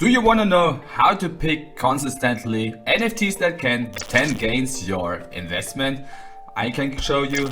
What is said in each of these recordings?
Do you want to know how to pick consistently NFTs that can 10 gains your investment? I can show you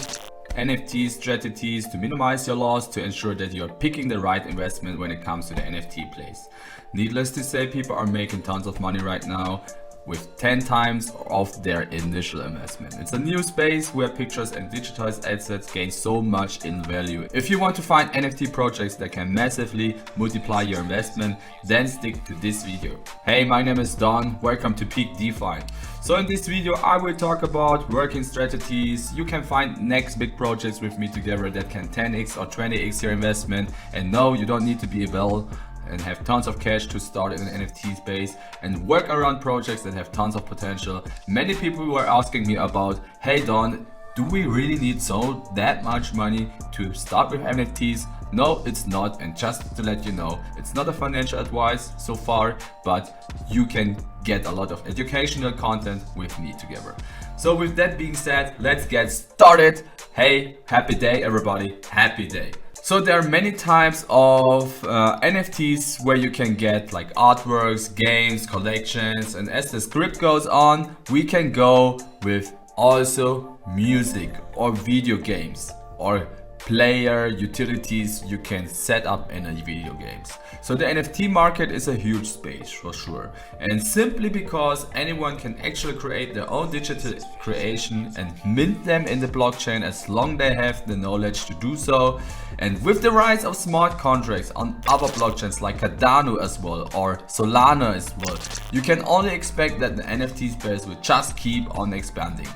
NFT strategies to minimize your loss to ensure that you're picking the right investment when it comes to the NFT place. Needless to say, people are making tons of money right now with 10 times of their initial investment. It's a new space where pictures and digitized assets gain so much in value. If you want to find NFT projects that can massively multiply your investment, then stick to this video. Hey, my name is Don. Welcome to Peakdefi. So in this video, I will talk about working strategies. You can find next big projects with me together that can 10x or 20x your investment. And no, you don't need to be a bell and have tons of cash to start in an NFT space and work around projects that have tons of potential. Many people were asking me about, hey Don, do we really need that much money to start with NFTs? No, it's not. And just to let you know, it's not a financial advice so far, but you can get a lot of educational content with me together. So with that being said, let's get started. Hey, happy day everybody, happy day. So there are many types of NFTs where you can get like artworks, games, collections, and as the script goes on, we can go with also music or video games or player utilities you can set up in a video games. So the NFT market is a huge space for sure, and simply because anyone can actually create their own digital creation and mint them in the blockchain as long they have the knowledge to do so. And with the rise of smart contracts on other blockchains like Cardano as well or SOlana as well, you can only expect that the NFT space will just keep on expanding.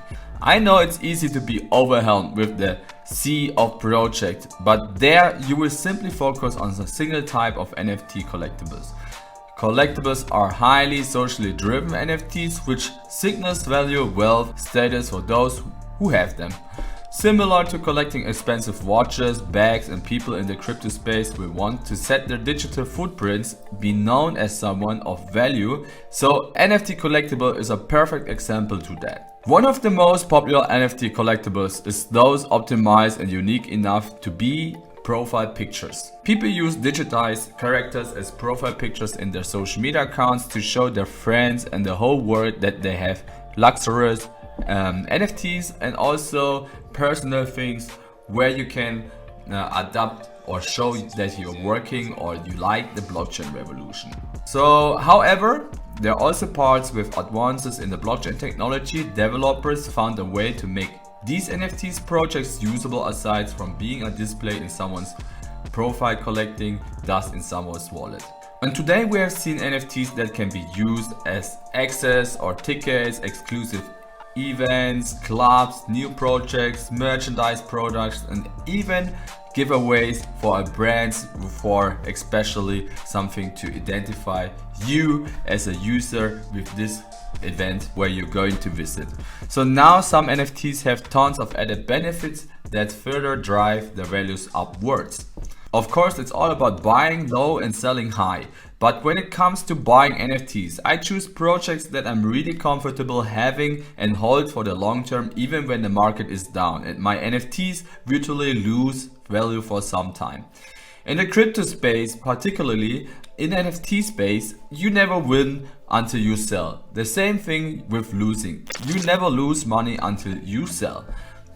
I know it's easy to be overwhelmed with the sea of projects, but there you will simply focus on a single type of NFT collectibles. Collectibles are highly socially driven NFTs which signals value, wealth, status for those who have them. Similar to collecting expensive watches, bags, and people in the crypto space will want to set their digital footprints, be known as someone of value, so NFT collectible is a perfect example to that. One of the most popular NFT collectibles is those optimized and unique enough to be profile pictures. People use digitized characters as profile pictures in their social media accounts to show their friends and the whole world that they have luxurious NFTs and also personal things where you can adapt or show that you're working or you like the blockchain revolution. So, however, there are also parts with advances in the blockchain technology. Developers found a way to make these NFTs projects usable aside from being a display in someone's profile collecting dust in someone's wallet. And today we have seen NFTs that can be used as access or tickets, exclusive events, clubs, new projects, merchandise products, and even giveaways for brands for especially something to identify you as a user with this event where you're going to visit. So now some NFTs have tons of added benefits that further drive their values upwards. Of course, it's all about buying low and selling high. But when it comes to buying NFTs, I choose projects that I'm really comfortable having and hold for the long term even when the market is down and my NFTs virtually lose value for some time. In the crypto space, particularly in NFT space, you never win until you sell. The same thing with losing. You never lose money until you sell.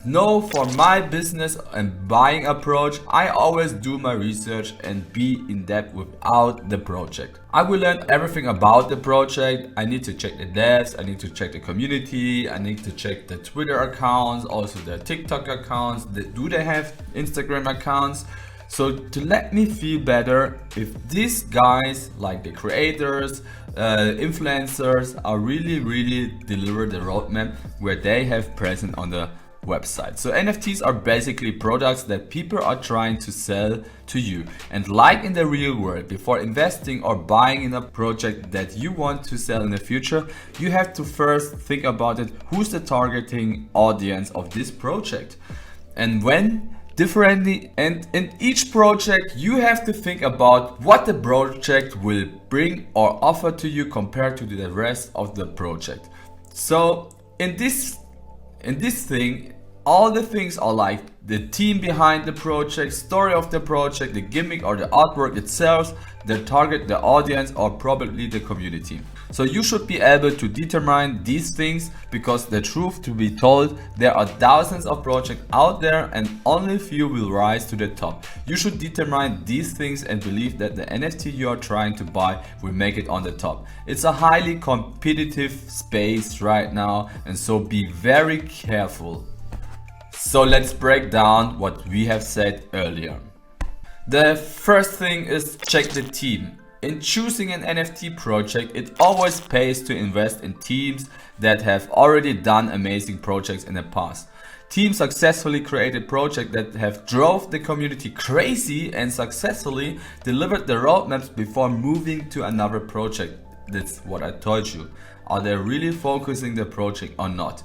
No, for my business and buying approach, I always do my research and be in depth without the project. I will learn everything about the project. I need to check the devs, I need to check the community, I need to check the Twitter accounts, also the TikTok accounts. Do they have Instagram accounts? So to let me feel better if these guys like the creators, influencers are really deliver the roadmap where they have present on the website. So NFTs are basically products that people are trying to sell to you. And like in the real world, before investing or buying in a project that you want to sell in the future, you have to first think about it. Who's the targeting audience of this project? And when differently, and in each project you have to think about what the project will bring or offer to you compared to the rest of the project. So in this thing, all the things are like the team behind the project, story of the project, the gimmick or the artwork itself, the target, the audience, or probably the community. So you should be able to determine these things, because the truth to be told, there are thousands of projects out there and only few will rise to the top. You should determine these things and believe that the NFT you are trying to buy will make it on the top. It's a highly competitive space right now, and so be very careful. So let's break down what we have said earlier. The first thing is check the team. In choosing an NFT project, it always pays to invest in teams that have already done amazing projects in the past. Teams successfully created projects that have drove the community crazy and successfully delivered the roadmaps before moving to another project. That's what I told you. Are they really focusing the project or not?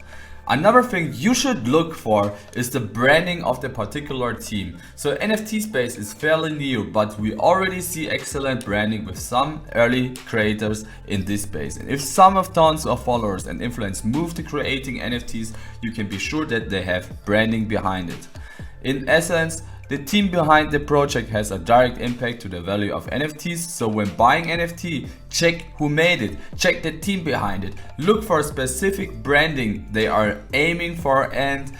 Another thing you should look for is the branding of the particular team. So NFT space is fairly new, but we already see excellent branding with some early creators in this space. And if some of tons of followers and influence move to creating NFTs, you can be sure that they have branding behind it. In essence, the team behind the project has a direct impact to the value of NFTs, so when buying NFT, check who made it, check the team behind it, look for specific branding they are aiming for, and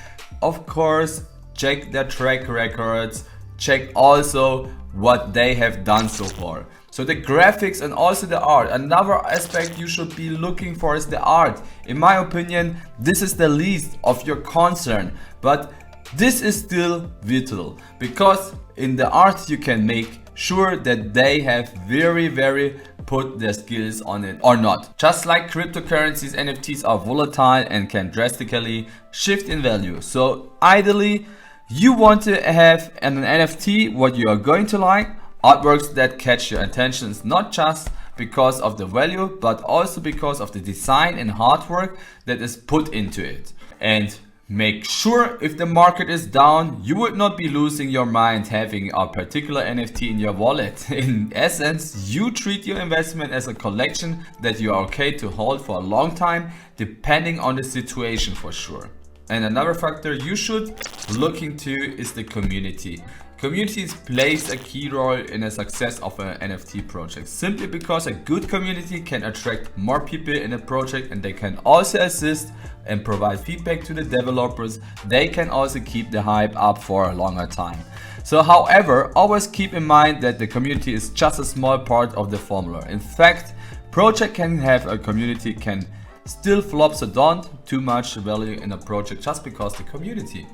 of course, check their track records, check also what they have done so far. So the graphics and also the art. Another aspect you should be looking for is the art. In my opinion, this is the least of your concern, but this is still vital, because in the art you can make sure that they have very put their skills on it or not. Just like cryptocurrencies, NFTs are volatile and can drastically shift in value. So ideally, you want to have an NFT what you are going to like, artworks that catch your attention, not just because of the value, but also because of the design and hard work that is put into it. And make sure if the market is down, you would not be losing your mind having a particular NFT in your wallet. In essence, you treat your investment as a collection that you are okay to hold for a long time, depending on the situation for sure. And another factor you should look into is the community. Communities plays a key role in the success of an NFT project, simply because a good community can attract more people in a project, and they can also assist and provide feedback to the developers. They can also keep the hype up for a longer time. So however, always keep in mind that the community is just a small part of the formula. In fact, project can have a community can still flop, so don't too much value in a project just because the community.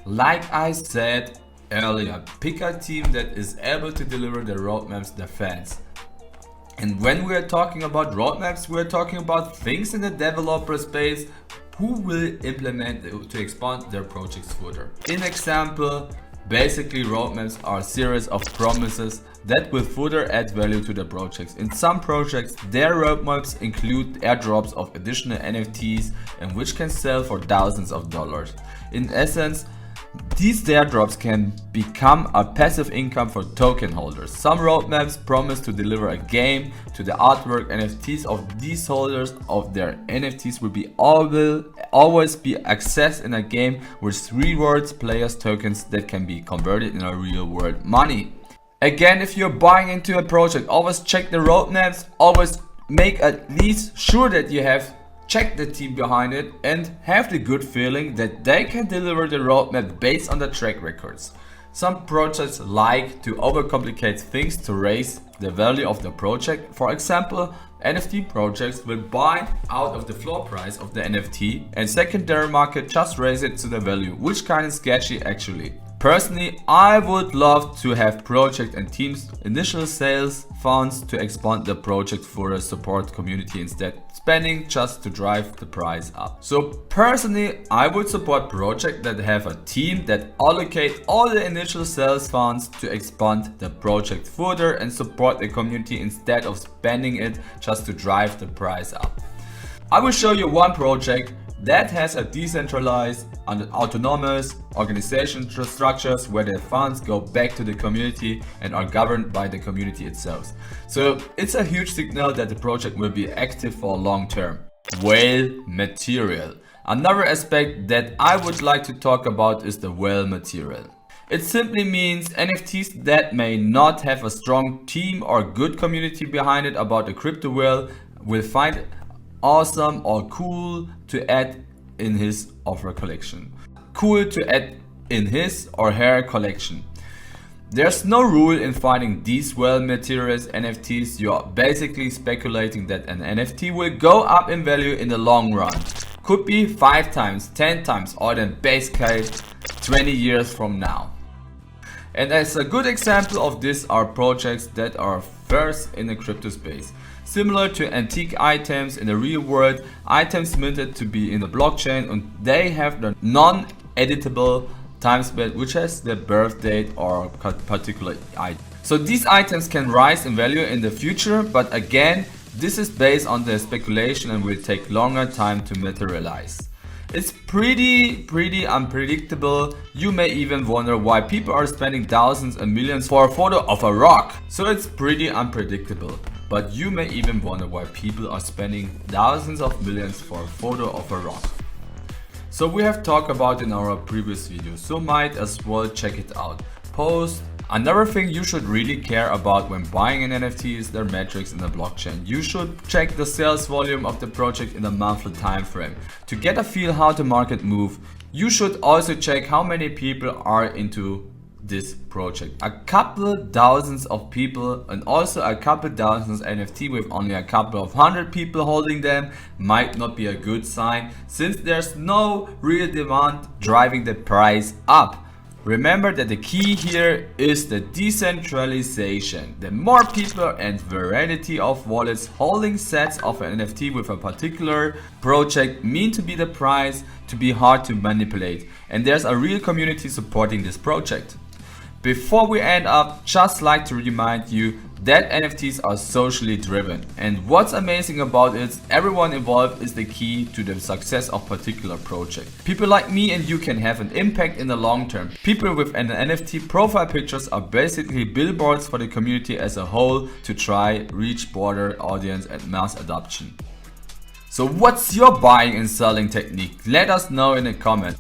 Like I said earlier, pick a team that is able to deliver the roadmaps to the fans. And when we're talking about roadmaps, we're talking about things in the developer space who will implement to expand their projects further. In example, basically roadmaps are a series of promises that will further add value to the projects. In some projects, their roadmaps include airdrops of additional NFTs, and which can sell for thousands of dollars. In essence, these airdrops can become a passive income for token holders. Some roadmaps promise to deliver a game to the artwork. NFTs of these holders of their NFTs will always be accessed in a game, which rewards players tokens that can be converted in a real world money. Again, if you're buying into a project, always check the roadmaps, always make at least sure that you have check the team behind it and have the good feeling that they can deliver the roadmap based on the track records. Some projects like to overcomplicate things to raise the value of the project. For example, NFT projects will buy out of the floor price of the NFT and secondary market just raise it to the value, which kind of sketchy actually. Personally, I would love to have project and teams initial sales funds to expand the project for a support community instead spending just to drive the price up. So personally, I would support projects that have a team that allocate all the initial sales funds to expand the project further and support the community instead of spending it just to drive the price up. I will show you one project that has a decentralized and autonomous organization structures where the funds go back to the community and are governed by the community itself. So it's a huge signal that the project will be active for long term. Whale material. Another aspect that I would like to talk about is the whale material. It simply means NFTs that may not have a strong team or good community behind it about the crypto whale will find it awesome or cool to add in his or her collection. Cool to add in his or her collection. There's no rule in finding these whale materials NFTs. You are basically speculating that an NFT will go up in value in the long run. Could be 5 times, 10 times, or then base case 20 years from now. And as a good example of this are projects that are first in the crypto space. Similar to antique items in the real world, items minted to be in the blockchain, and they have the non-editable timestamp which has the birth date or particular item. So these items can rise in value in the future, but again, this is based on the speculation and will take longer time to materialize. It's pretty unpredictable. You may even wonder why people are spending thousands and millions for a photo of a rock. So it's pretty unpredictable. But you may even wonder why people are spending thousands of millions for a photo of a rock. So we have talked about in our previous video, so might as well check it out. Post. Another thing you should really care about when buying an NFT is their metrics in the blockchain. You should check the sales volume of the project in a monthly time frame. To get a feel how the market moves, you should also check how many people are into this project. A couple thousands of people and also a couple thousands NFT with only a couple of 100 people holding them might not be a good sign, since there's no real demand driving the price up. Remember that the key here is the decentralization. The more people and variety of wallets holding sets of an NFT with a particular project mean to be the price to be hard to manipulate, and there's a real community supporting this project. Before we end up, just like to remind you that NFTs are socially driven, and what's amazing about it is everyone involved is the key to the success of particular project. People like me and you can have an impact in the long term. People with an NFT profile pictures are basically billboards for the community as a whole to try reach broader audience and mass adoption. So what's your buying and selling technique? Let us know in the comments.